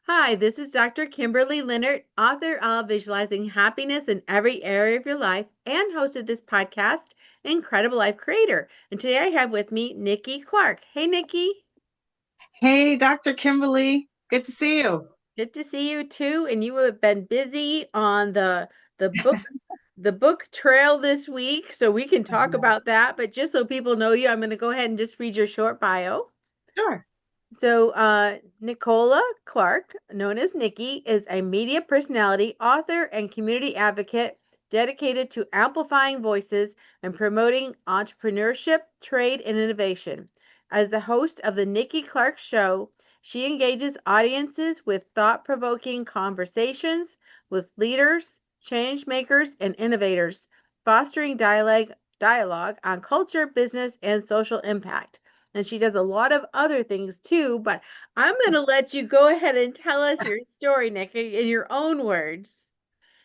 Hi, this is Dr. Kimberley Linert, author of Visualizing Happiness in Every Area of Your Life and host of this podcast, Incredible Life Creator. And today I have with me Nikki Clarke. Hey, Nikki. Hey, Dr. Kimberly. Good to see you. Good to see you too. And you have been busy on the book the book trail this week, so we can talk Yeah, about that. But just so people know you, I'm going to go ahead and just read your short bio. sure. Nicola Clarke, known as Nikki, is a media personality, author, and community advocate dedicated to amplifying voices and promoting entrepreneurship, trade, and innovation. As the host of the Nikki Clarke Show, she engages audiences with thought-provoking conversations with leaders, changemakers, and innovators, fostering dialogue on culture, business, and social impact. And she does a lot of other things too, but I'm going to let you go ahead and tell us your story, Nick, in your own words.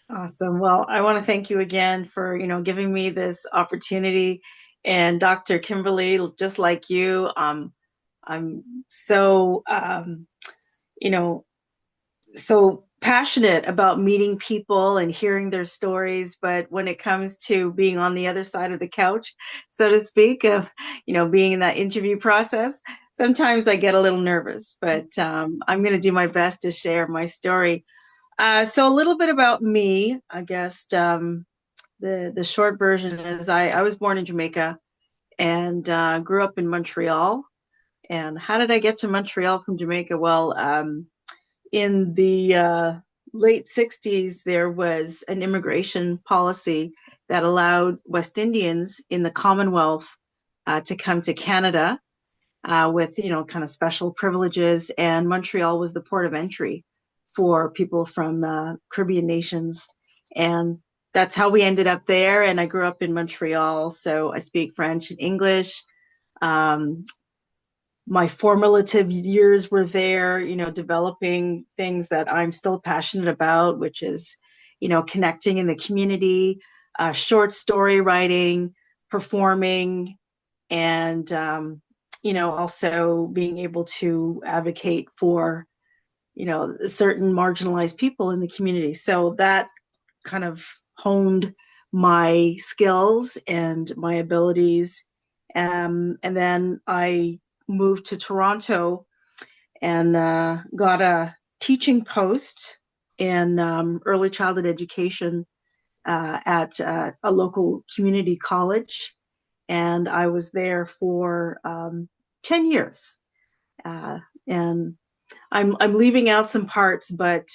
Awesome. Well, I want to thank you again for, giving me this opportunity. And Dr. Kimberly, just like you, I'm so, you know, so passionate about meeting people and hearing their stories. But when it comes to being on the other side of the couch, so to speak, of, being in that interview process, sometimes I get a little nervous, but I'm going to do my best to share my story. So a little bit about me, I guess. The short version is I was born in Jamaica and grew up in Montreal. And how did I get to Montreal from Jamaica? Well, in the late 60s, there was an immigration policy that allowed West Indians in the Commonwealth to come to Canada with, kind of special privileges. And Montreal was the port of entry for people from Caribbean nations. And that's how we ended up there. And I grew up in Montreal, so I speak French and English. Um, my formative years were there, developing things that I'm still passionate about, which is, connecting in the community, short story writing, performing, and, also being able to advocate for, certain marginalized people in the community. So that kind of honed my skills and my abilities. And then I moved to Toronto and got a teaching post in early childhood education at a local community college. And I was there for 10 years. Uh, and I'm leaving out some parts, but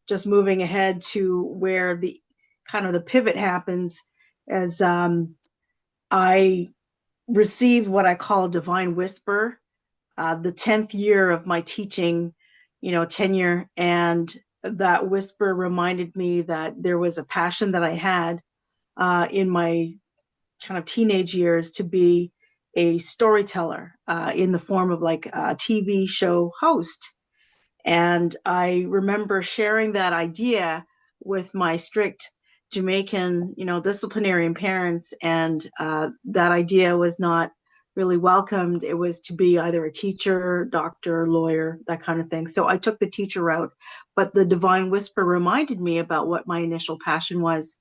just moving ahead to where the kind of the pivot happens as I received what I call a divine whisper, the 10th year of my teaching, tenure. And that whisper reminded me that there was a passion that I had in my kind of teenage years to be a storyteller in the form of like a TV show host. And I remember sharing that idea with my strict Jamaican, disciplinarian parents. And that idea was not really welcomed. It was to be either a teacher, doctor, lawyer, that kind of thing. So I took the teacher route. But the divine whisper reminded me about what my initial passion was.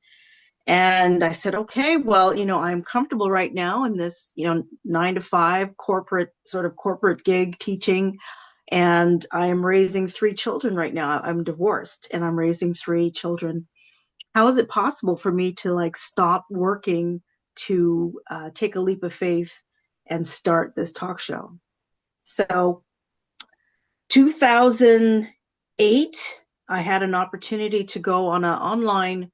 And I said, okay, well, I'm comfortable right now in this, 9 to 5 corporate gig teaching. And I am raising 3 children right now. I'm divorced and I'm raising 3 children. How is it possible for me to like stop working to take a leap of faith and start this talk show? So 2008, I had an opportunity to go on an online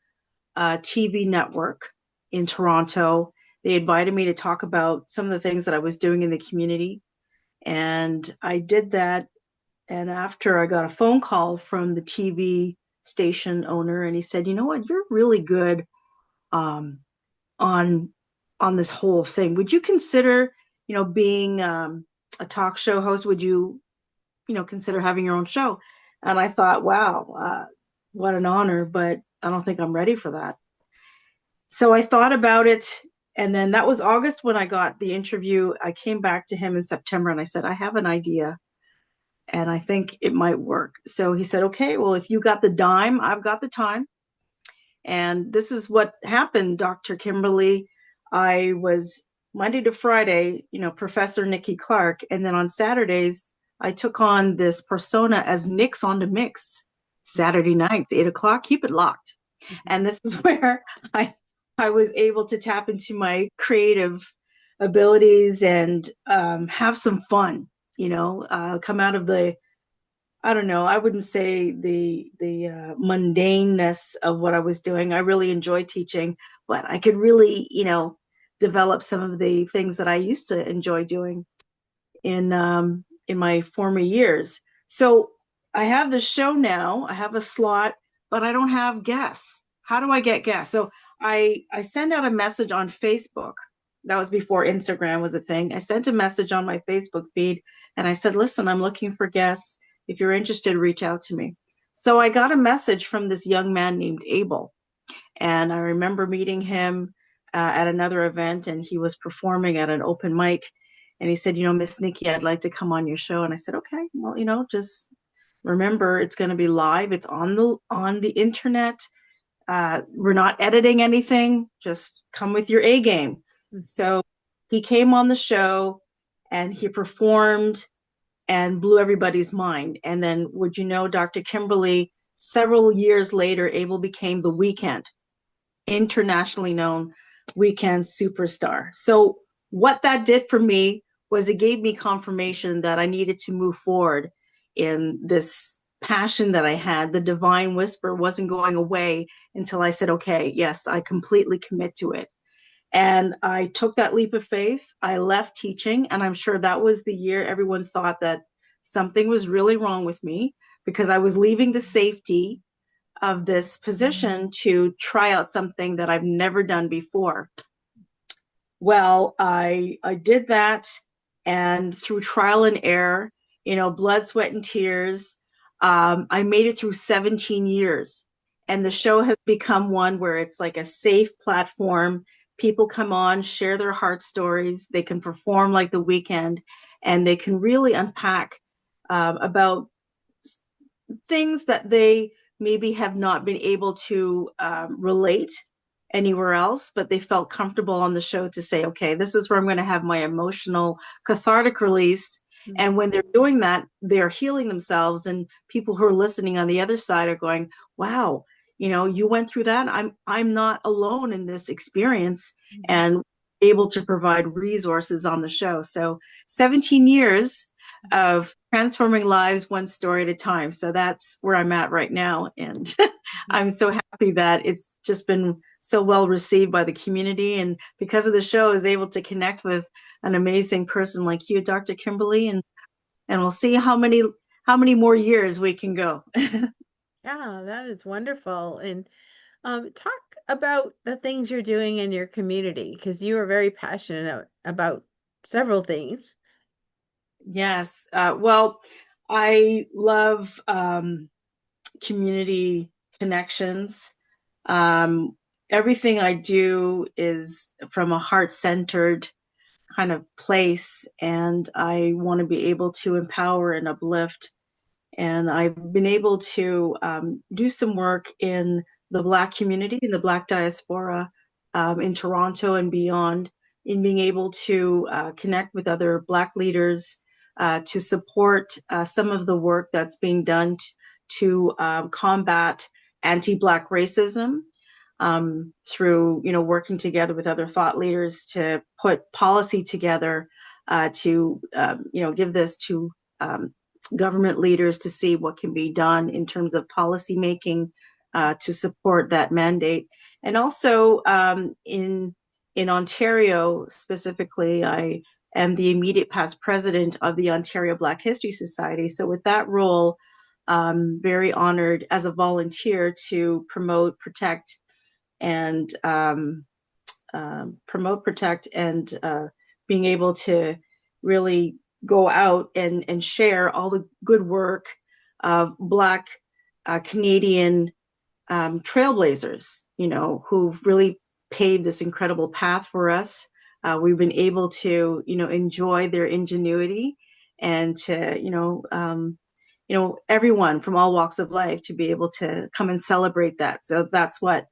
TV network in Toronto. They invited me to talk about some of the things that I was doing in the community. And I did that. And after I got a phone call from the TV station owner, and he said, "You know what? You're really good um, on this whole thing. Would you consider, being a talk show host? Would you, consider having your own show?" And I thought, wow, what an honor, but I don't think I'm ready for that. So I thought about it. And then that was August when I got the interview. I came back to him in September and I said, I have an idea. and I think it might work. So he said, okay, well, if you got the dime, I've got the time. And this is what happened, Dr. Kimberley. I was Monday to Friday, Professor Nikki Clarke. And then on Saturdays, I took on this persona as Nix on the Mix. Saturday nights, 8 o'clock, keep it locked. And this is where I was able to tap into my creative abilities and have some fun, come out of the, I don't know, I wouldn't say the mundaneness of what I was doing. I really enjoyed teaching, but I could really, develop some of the things that I used to enjoy doing in my former years. So I have the show now. I have a slot, but I don't have guests. How do I get guests? So I send out a message on Facebook. That was before Instagram was a thing. I sent a message on my Facebook feed and I said, listen, I'm looking for guests. If you're interested, reach out to me. So I got a message from this young man named Abel. And I remember meeting him at another event, and he was performing at an open mic. And he said, Miss Nikki, I'd like to come on your show. And I said, okay, well, just remember, it's going to be live. It's on the internet. We're not editing anything. Just come with your A game. So he came on the show and he performed and blew everybody's mind. And then, would you know, Dr. Kimberley, several years later, Abel became the Weeknd, internationally known Weeknd superstar. So what that did for me was it gave me confirmation that I needed to move forward in this passion that I had. The divine whisper wasn't going away until I said, okay, yes, I completely commit to it. And I took that leap of faith. I left teaching, and I'm sure that was the year everyone thought that something was really wrong with me, because I was leaving the safety of this position to try out something that I've never done before. Well, I did that, and through trial and error, blood, sweat, and tears, I made it through 17 years. And the show has become one where it's like a safe platform. People come on, share their heart stories. They can perform like the Weeknd, and they can really unpack about things that they maybe have not been able to relate anywhere else, but they felt comfortable on the show to say, okay, this is where I'm going to have my emotional cathartic release. Mm-hmm. And when they're doing that, they're healing themselves, and people who are listening on the other side are going, wow, you went through that. I'm not alone in this experience, mm-hmm. and able to provide resources on the show. So 17 years of transforming lives one story at a time. So that's where I'm at right now. And I'm so happy that it's just been so well received by the community. And because of the show, I was able to connect with an amazing person like you, Dr. Kimberley, and we'll see how many more years we can go. Yeah, that is wonderful. And talk about the things you're doing in your community, because you are very passionate about several things. Yes. Well, I love community connections. Everything I do is from a heart-centered kind of place, and I want to be able to empower and uplift. And I've been able to do some work in the Black community, in the Black diaspora, in Toronto and beyond, in being able to connect with other Black leaders, to support some of the work that's being done to combat anti-Black racism, through, working together with other thought leaders to put policy together, to, give this to government leaders to see what can be done in terms of policy making, to support that mandate. And also in Ontario specifically, I am the immediate past president of the Ontario Black History Society. So with that role, very honored as a volunteer to promote, protect, and being able to really go out and share all the good work of Black Canadian trailblazers, who've really paved this incredible path for us. We've been able to, enjoy their ingenuity and to, everyone from all walks of life to be able to come and celebrate that. So that's what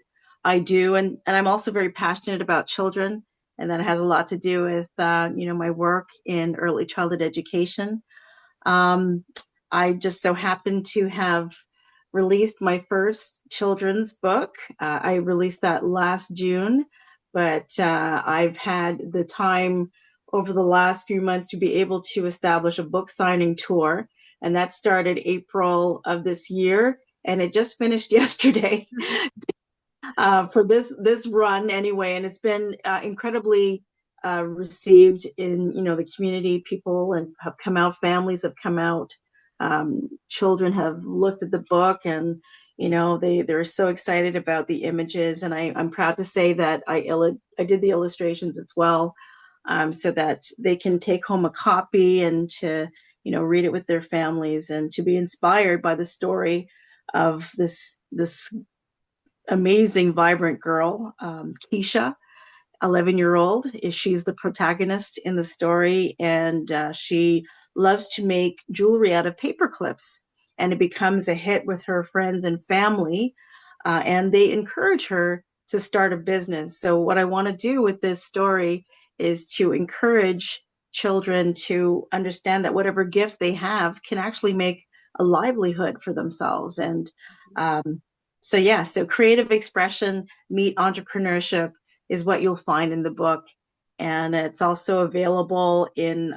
I do. And I'm also very passionate about children. And that has a lot to do with, my work in early childhood education. Um, I just so happen to have released my first children's book. I released that last June, but I've had the time over the last few months to be able to establish a book signing tour. And that started April of this year. And it just finished yesterday for this run anyway. And it's been incredibly received in the community. People and have come out, families have come out, children have looked at the book, and they're so excited about the images. And I'm proud to say that I did the illustrations as well, so that they can take home a copy and to read it with their families and to be inspired by the story of this amazing, vibrant girl, Keisha, 11-year-old. She's the protagonist in the story, and she loves to make jewelry out of paper clips. And it becomes a hit with her friends and family, and they encourage her to start a business. So what I want to do with this story is to encourage children to understand that whatever gift they have can actually make a livelihood for themselves. And so creative expression meet entrepreneurship is what you'll find in the book. And it's also available in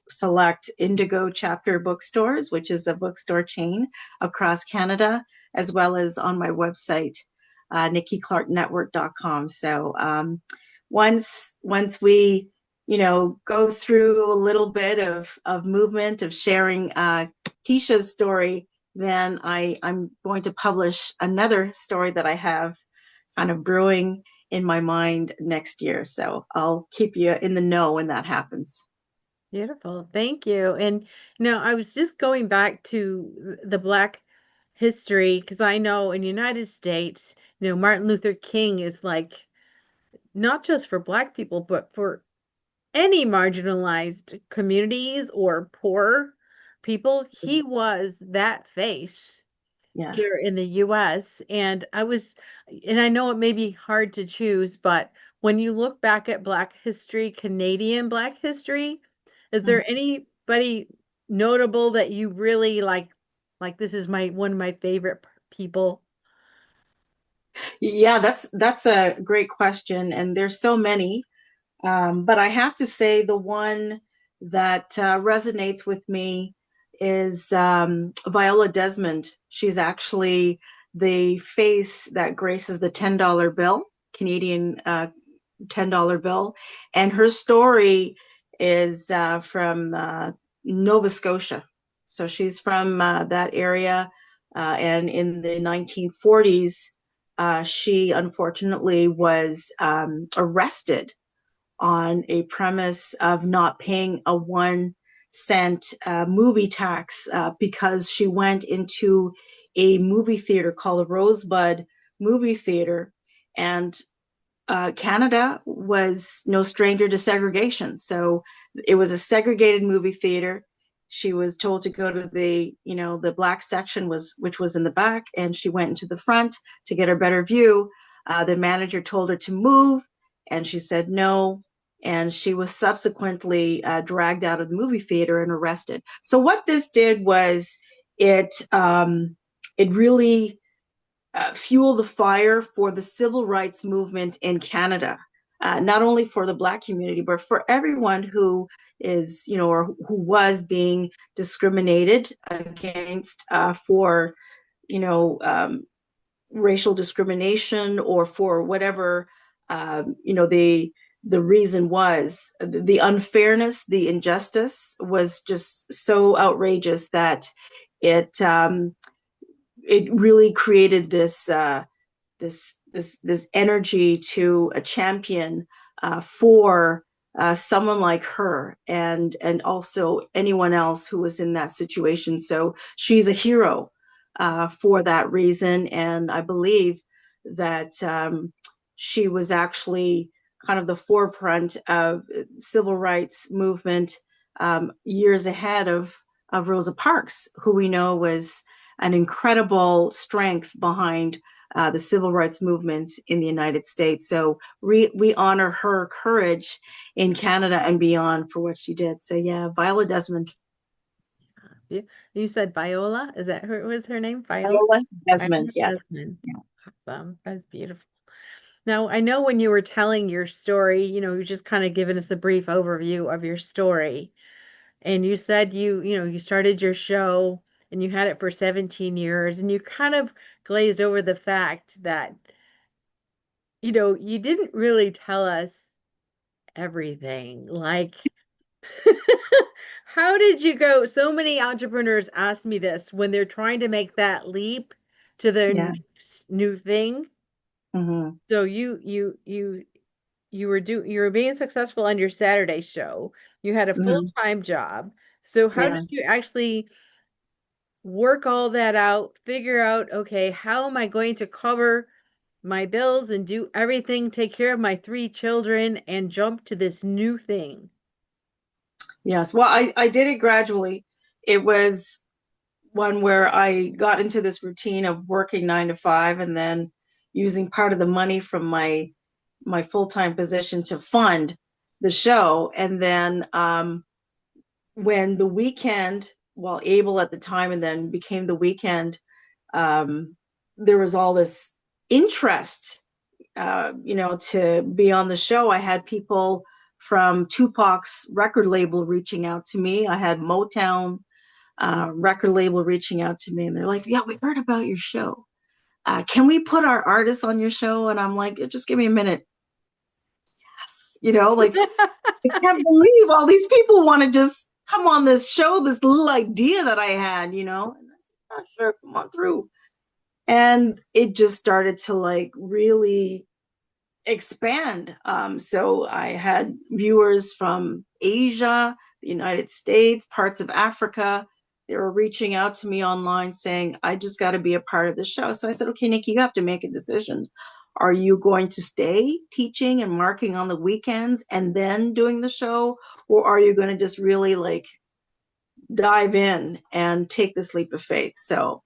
select Indigo chapter bookstores, which is a bookstore chain across Canada, as well as on my website, NikkiClarkeNetwork.com. So once we go through a little bit of movement, of sharing Keisha's story, then I'm going to publish another story that I have kind of brewing in my mind next year. So I'll keep you in the know when that happens. Beautiful. Thank you. And I was just going back to the Black history because I know in the United States, Martin Luther King is like not just for Black people, but for any marginalized communities or poor people. He Yes. was that face here Yes. in the US. And I know it may be hard to choose, but when you look back at Black history, Canadian Black history, is there anybody notable that you really like this is my one of my favorite people? Yeah, that's a great question, and there's so many. But I have to say the one that resonates with me is Viola Desmond. She's actually the face that graces the $10 bill, Canadian $10 bill. And her story is from Nova Scotia. So she's from that area. And in the 1940s, she unfortunately was arrested on a premise of not paying a 1 cent movie tax because she went into a movie theater called the Rosebud Movie Theater. And Canada was no stranger to segregation. So it was a segregated movie theater. She was told to go to the black section, which was in the back, and she went into the front to get a better view. The manager told her to move, and she said no. And she was subsequently dragged out of the movie theater and arrested. So what this did was it really fuel the fire for the civil rights movement in Canada, not only for the Black community, but for everyone who is, or who was being discriminated against for, racial discrimination or for whatever, the reason was. The unfairness, the injustice was just so outrageous that it really created this energy to a champion for someone like her and also anyone else who was in that situation. So she's a hero for that reason, and I believe that she was actually kind of the forefront of civil rights movement years ahead of of Rosa Parks, who we know was an incredible strength behind the civil rights movement in the United States. So we honor her courage in Canada and beyond for what she did. So yeah, Viola Desmond. You said Viola? Is that her? Was her name Viola? Viola Desmond, Viola yeah. Desmond. Awesome. That's beautiful. Now, I know when you were telling your story, you're just kind of giving us a brief overview of your story. And you said you started your show and you had it for 17 years and you kind of glazed over the fact that, you didn't really tell us everything. Like, how did you go? So many entrepreneurs ask me this when they're trying to make that leap to their Yeah. next new thing. Mm-hmm. So you were being successful on your Saturday show. You had a Mm-hmm. full-time job. So how Yeah. did you actually work all that out, figure out, okay, how am I going to cover my bills and do everything, take care of my three children and jump to this new thing? Yes. Well, I did it gradually. It was one where I got into this routine of working 9 to 5 and then using part of the money from my full-time position to fund the show. And then when the weekend, well, able at the time and then became the weekend, um, there was all this interest, to be on the show. I had people from Tupac's record label reaching out to me. I had Motown record label reaching out to me, and they're like, "Yeah, we heard about your show. Can we put our artists on your show?" And I'm like, "Just give me a minute." Yes, like I can't believe all these people want to just come on this show, this little idea that I had, And I said, "Oh, sure, come on through." And it just started to like really expand. So I had viewers from Asia, the United States, parts of Africa. They were reaching out to me online saying, "I just got to be a part of the show." So I said, "Okay, Nikki, you have to make a decision. Are you going to stay teaching and marking on the weekends and then doing the show? Or are you going to just really like dive in and take this leap of faith?" So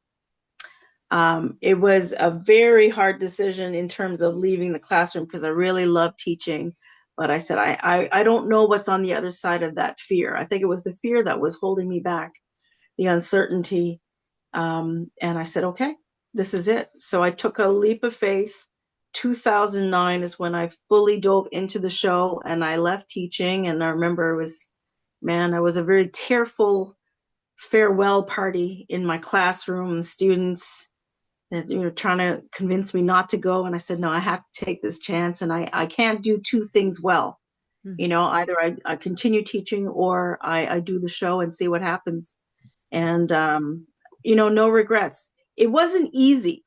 it was a very hard decision in terms of leaving the classroom because I really love teaching. But I said, I don't know what's on the other side of that fear. I think it was the fear that was holding me back, the uncertainty. And I said, okay, this is it. So I took a leap of faith. 2009 is when I fully dove into the show and I left teaching. And I remember I was a very tearful farewell party in my classroom and students that trying to convince me not to go. And I said, no, I have to take this chance. And I can't do two things well. Either I continue teaching or I do the show and see what happens. And, no regrets. It wasn't easy.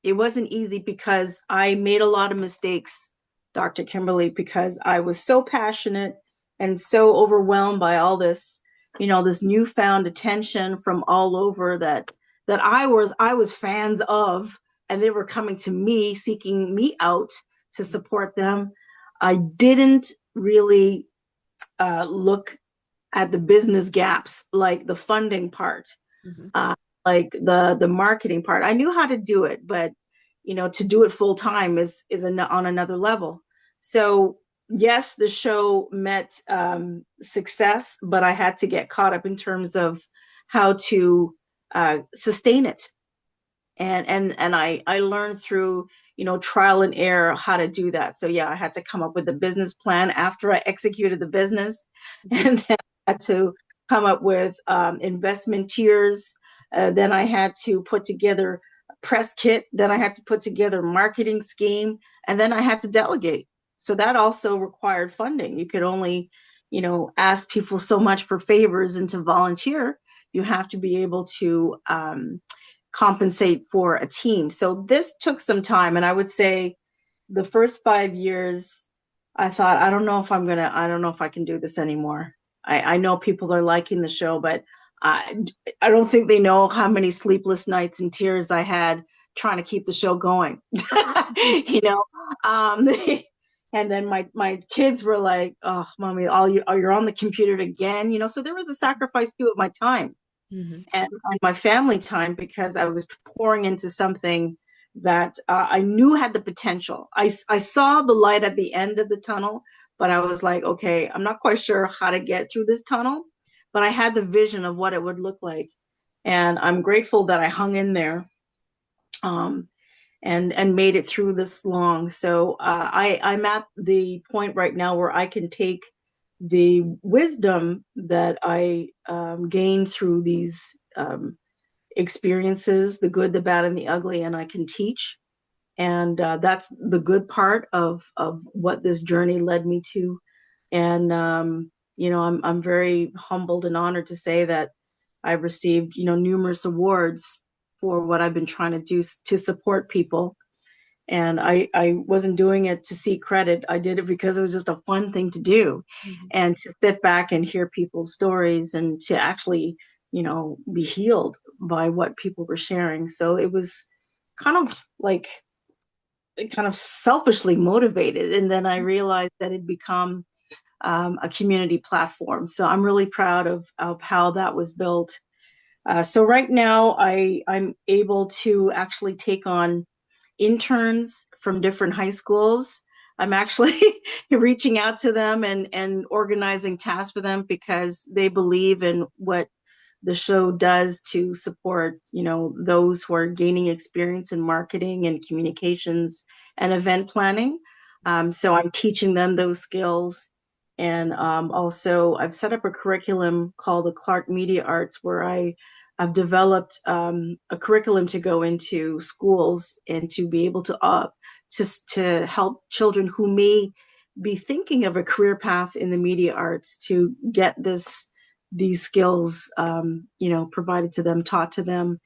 It wasn't easy because I made a lot of mistakes, Dr. Kimberly, because I was so passionate and so overwhelmed by all this, this newfound attention from all over that I was fans of, and they were coming to me, seeking me out to support them. I didn't really look at the business gaps, like the funding part, like the marketing part. I knew how to do it, but to do it full time is on another level. So yes, the show met success, but I had to get caught up in terms of how to sustain it. And I learned through trial and error how to do that. So yeah, I had to come up with a business plan after I executed the business, and then I had to come up with investment tiers. Then I had to put together a press kit. Then I had to put together a marketing scheme, and then I had to delegate. So that also required funding. You could only ask people so much for favors and to volunteer. You have to be able to compensate for a team. So this took some time. And I would say the first 5 years, I thought, I don't know if I can do this anymore. I know people are liking the show, but I don't think they know how many sleepless nights and tears I had trying to keep the show going. you know, um, and then my kids were like, "Oh, mommy, you're on the computer again." So there was a sacrifice too of my time. Mm-hmm. and my family time, because I was pouring into something that I knew had the potential. I saw the light at the end of the tunnel, but I was like, okay, I'm not quite sure how to get through this tunnel, but I had the vision of what it would look like. And I'm grateful that I hung in there, um, and made it through this long. So I'm at the point right now where I can take the wisdom that I gained through these experiences, the good, the bad, and the ugly, and I can teach. And that's the good part of what this journey led me to. And I'm very humbled and honored to say that I've received numerous awards for what I've been trying to do to support people. And I wasn't doing it to seek credit. I did it because it was just a fun thing to do, Mm-hmm. and to sit back and hear people's stories, and to actually be healed by what people were sharing. So it was kind of like kind of selfishly motivated. And then I realized that it'd become a community platform. So I'm really proud of how that was built. So right now I'm able to actually take on interns from different high schools. I'm actually reaching out to them and organizing tasks for them, because they believe in what the show does to support, those who are gaining experience in marketing and communications and event planning. So I'm teaching them those skills. And also, I've set up a curriculum called the Clarke Media Arts, where I've developed a curriculum to go into schools and to be able to help children who may be thinking of a career path in the media arts to get these skills, provided to them, taught to them.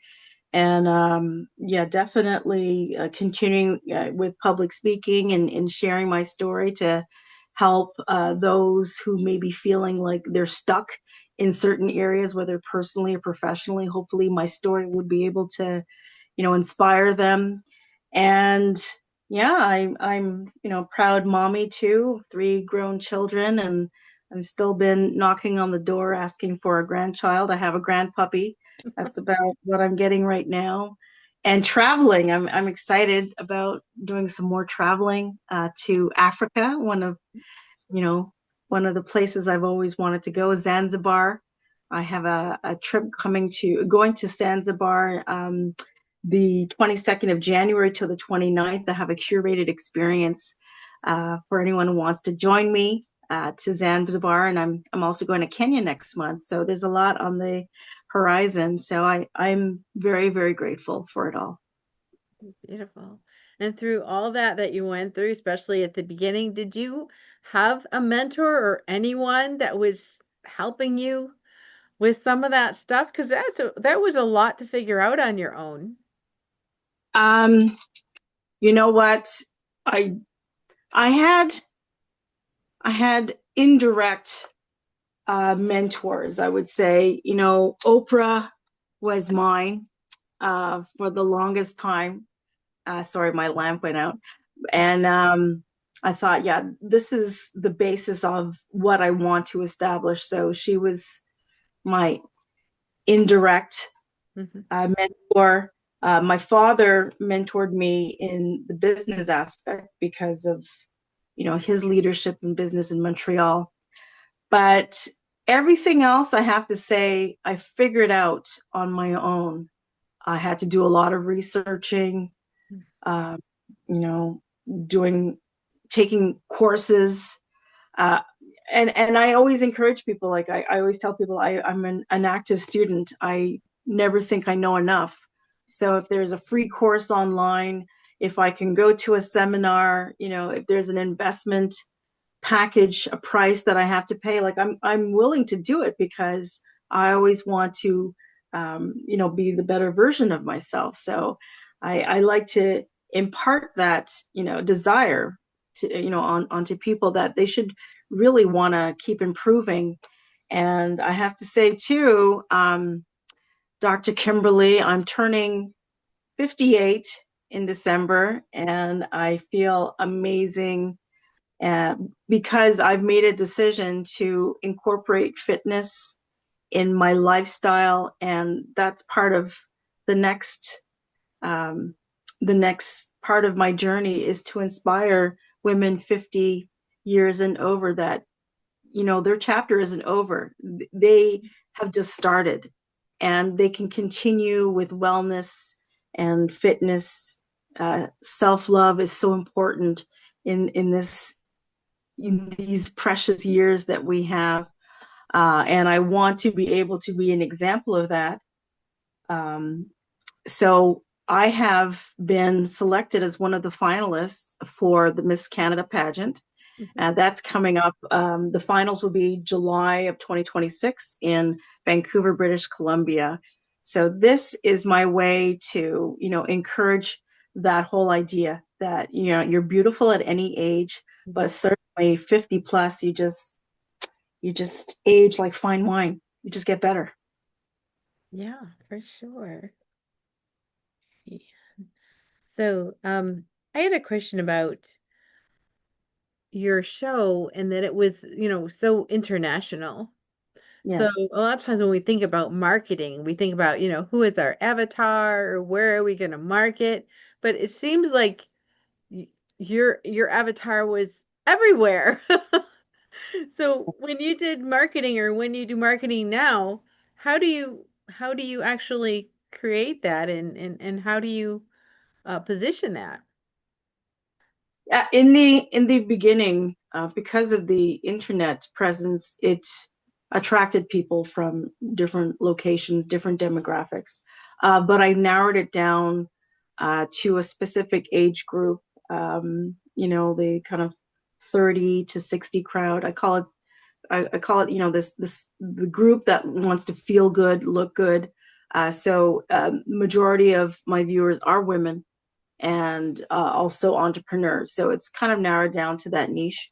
And yeah, definitely continuing with public speaking and sharing my story to help those who may be feeling like they're stuck in certain areas, whether personally or professionally. Hopefully my story would be able to, inspire them. And yeah, I'm proud mommy too, 3 grown children, and I've still been knocking on the door asking for a grandchild. I have a grandpuppy. That's about what I'm getting right now. And traveling, I'm excited about doing some more traveling to Africa. You know, one of the places I've always wanted to go is Zanzibar. I have a trip going to Zanzibar the 22nd of January to the 29th. I have a curated experience for anyone who wants to join me to Zanzibar. And I'm also going to Kenya next month. So there's a lot on the horizon. So I'm very, very grateful for it all. Beautiful. And through all that you went through, especially at the beginning, did you have a mentor or anyone that was helping you with some of that stuff? Because that was a lot to figure out on your own. Um, you know what? I I had I had indirect mentors, I would say. Oprah was mine for the longest time. Sorry, my lamp went out. And I thought, yeah, this is the basis of what I want to establish. So she was my indirect Mm-hmm. mentor. My father mentored me in the business aspect because of, his leadership in business in Montreal. But everything else, I have to say, I figured out on my own. I had to do a lot of researching, uh, you know, taking courses. Uh, and I always encourage people, like I always tell people, I'm an active student. I never think I know enough. So if there's a free course online, if I can go to a seminar, if there's an investment package, a price that I have to pay, like I'm willing to do it, because I always want to, be the better version of myself. So I like to impart that, desire to, onto people, that they should really want to keep improving. And I have to say too, Dr. Kimberley, I'm turning 58 in December, and I feel amazing because I've made a decision to incorporate fitness in my lifestyle, and that's part of the next um, the next part of my journey is to inspire women 50 years and over that, their chapter isn't over. They have just started, and they can continue with wellness and fitness. Self-love is so important in these precious years that we have. And I want to be able to be an example of that. Um, so I have been selected as one of the finalists for the Miss Canada pageant. Mhm. That's coming up. The finals will be July of 2026 in Vancouver, British Columbia. So this is my way to, encourage that whole idea that, you're beautiful at any age, but certainly 50 plus, you just age like fine wine. You just get better. Yeah, for sure. Yeah. So, I had a question about your show and that it was, so international. So Yes. a lot of times when we think about marketing, we think about, who is our avatar or where are we going to market? But it seems like y- your avatar was everywhere. So when you did marketing or when you do marketing now, how do you actually create that and how do you position that? In the beginning, because of the internet presence, it attracted people from different locations, different demographics. But I narrowed it down to a specific age group. The kind of 30 to 60 crowd. I call it, this the group that wants to feel good, look good. Majority of my viewers are women and also entrepreneurs. So it's kind of narrowed down to that niche.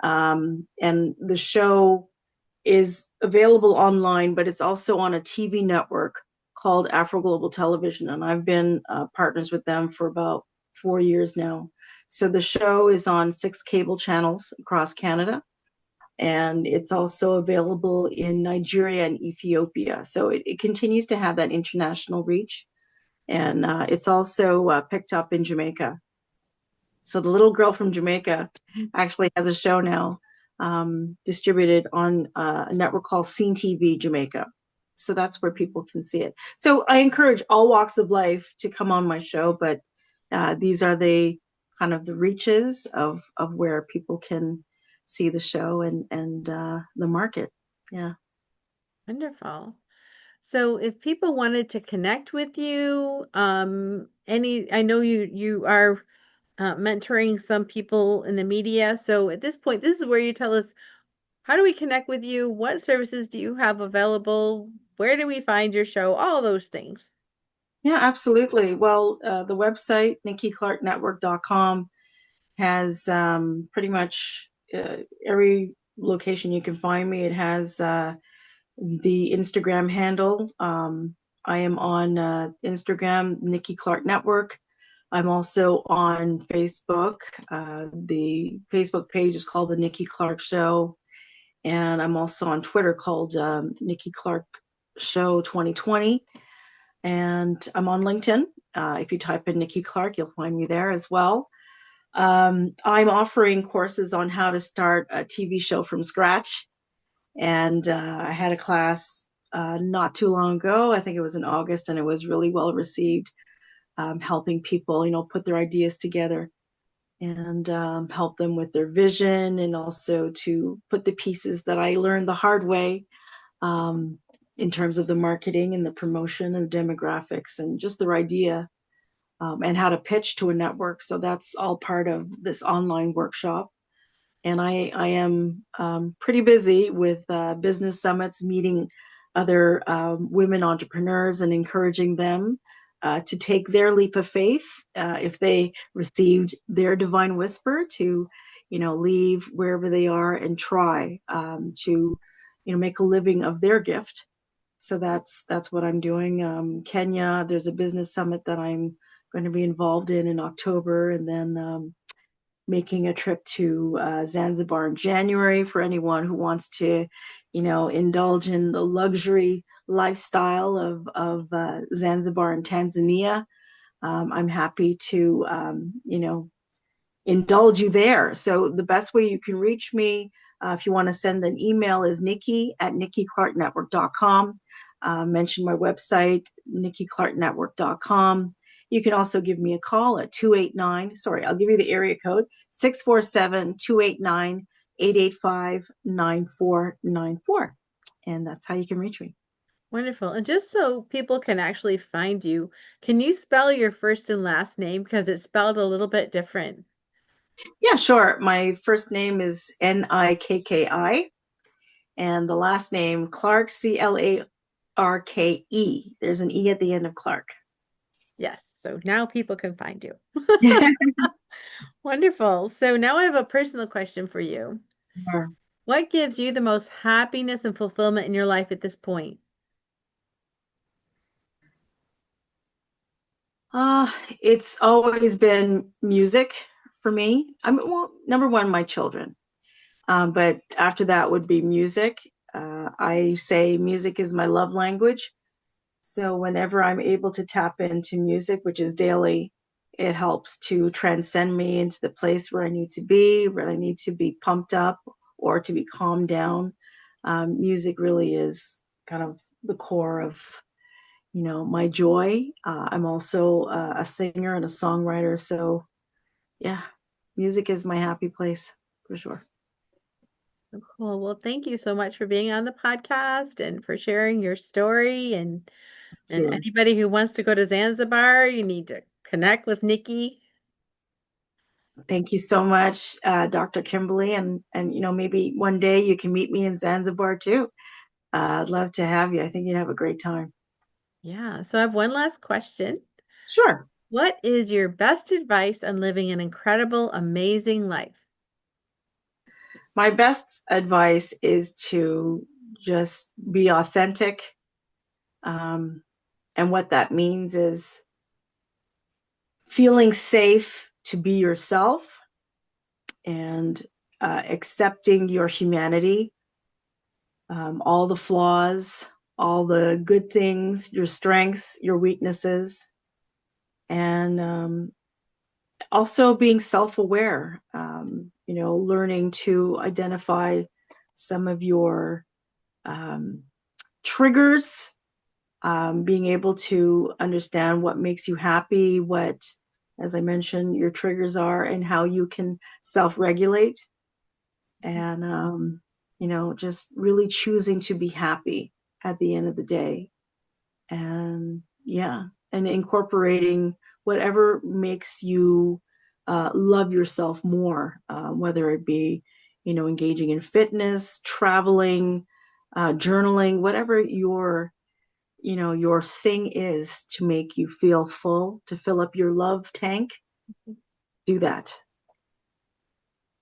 And the show is available online, but it's also on a TV network called Afro Global Television. And I've been partners with them for about 4 years now. So the show is on 6 cable channels across Canada. And it's also available in Nigeria and Ethiopia. So it continues to have that international reach. And it's also picked up in Jamaica. So the little girl from Jamaica actually has a show now, distributed on a network called Scene TV Jamaica. So that's where people can see it. So I encourage all walks of life to come on my show, but these are the kind of the reaches of where people can see the show and the market. Yeah. Wonderful. So if people wanted to connect with you, I know you are mentoring some people in the media. So at this point, this is where you tell us, how do we connect with you? What services do you have available? Where do we find your show? All those things. Yeah, absolutely. Well, the website, NikkiClarkeNetwork.com, has pretty much every location you can find me. It has the Instagram handle. I am on Instagram, Nikki Clarke Network. I'm also on Facebook. The Facebook page is called the Nikki Clarke Show. And I'm also on Twitter called Nikki Clarke Show 2020. And I'm on LinkedIn. If you type in Nikki Clarke, you'll find me there as well. I'm offering courses on how to start a TV show from scratch. And I had a class not too long ago. I think it was in August, and it was really well received, helping people, put their ideas together and help them with their vision, and also to put the pieces that I learned the hard way, um, in terms of the marketing and the promotion and the demographics and just their idea, and how to pitch to a network. So that's all part of this online workshop. And I am pretty busy with business summits, meeting other women entrepreneurs and encouraging them to take their leap of faith, if they received their divine whisper, to leave wherever they are and try to make a living of their gift. So that's what I'm doing. Kenya, there's a business summit that I'm going to be involved in October, and then making a trip to Zanzibar in January for anyone who wants to, indulge in the luxury lifestyle of Zanzibar and Tanzania, I'm happy to, indulge you there. So the best way you can reach me, if you want to send an email, is nikki@nikkiclarkenetwork.com. Mention my website, nikkiclarkenetwork.com. You can also give me a call at 289, sorry, I'll give you the area code, 647-289-885-9494. And that's how you can reach me. Wonderful. And just so people can actually find you, can you spell your first and last name? Because it's spelled a little bit different. Yeah, sure. My first name is Nikki, and the last name Clarke, Clarke. There's an E at the end of Clarke. Yes. So now people can find you. Wonderful. So now I have a personal question for you. Sure. What gives you the most happiness and fulfillment in your life at this point? It's always been music for me. Well, number one, my children. But after that would be music. I say music is my love language. So whenever I'm able to tap into music, which is daily, it helps to transcend me into the place where I need to be, where I need to be pumped up or to be calmed down. Music really is kind of the core of, my joy. I'm also a singer and a songwriter. So yeah, music is my happy place for sure. Cool. Well, thank you so much for being on the podcast and for sharing your story. And Thank you. anybody who wants to go to Zanzibar, you need to connect with Nikki. Thank you so much, Dr. Kimberley. And maybe one day you can meet me in Zanzibar too. I'd love to have you. I think you'd have a great time. Yeah. So I have one last question. Sure. What is your best advice on living an incredible, amazing life? My best advice is to just be authentic. And what that means is feeling safe to be yourself and accepting your humanity, all the flaws, all the good things, your strengths, your weaknesses, and also being self-aware, learning to identify some of your triggers, being able to understand what makes you happy, what, as I mentioned, your triggers are, and how you can self-regulate, and just really choosing to be happy at the end of the day. And yeah, and incorporating whatever makes you love yourself more, whether it be, engaging in fitness, traveling, journaling, whatever your thing is to make you feel full, to fill up your love tank, do that.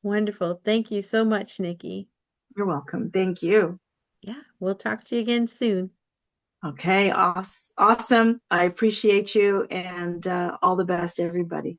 Wonderful. Thank you so much, Nikki. You're welcome. Thank you. Yeah, we'll talk to you again soon. Okay, awesome. I appreciate you, and all the best, everybody.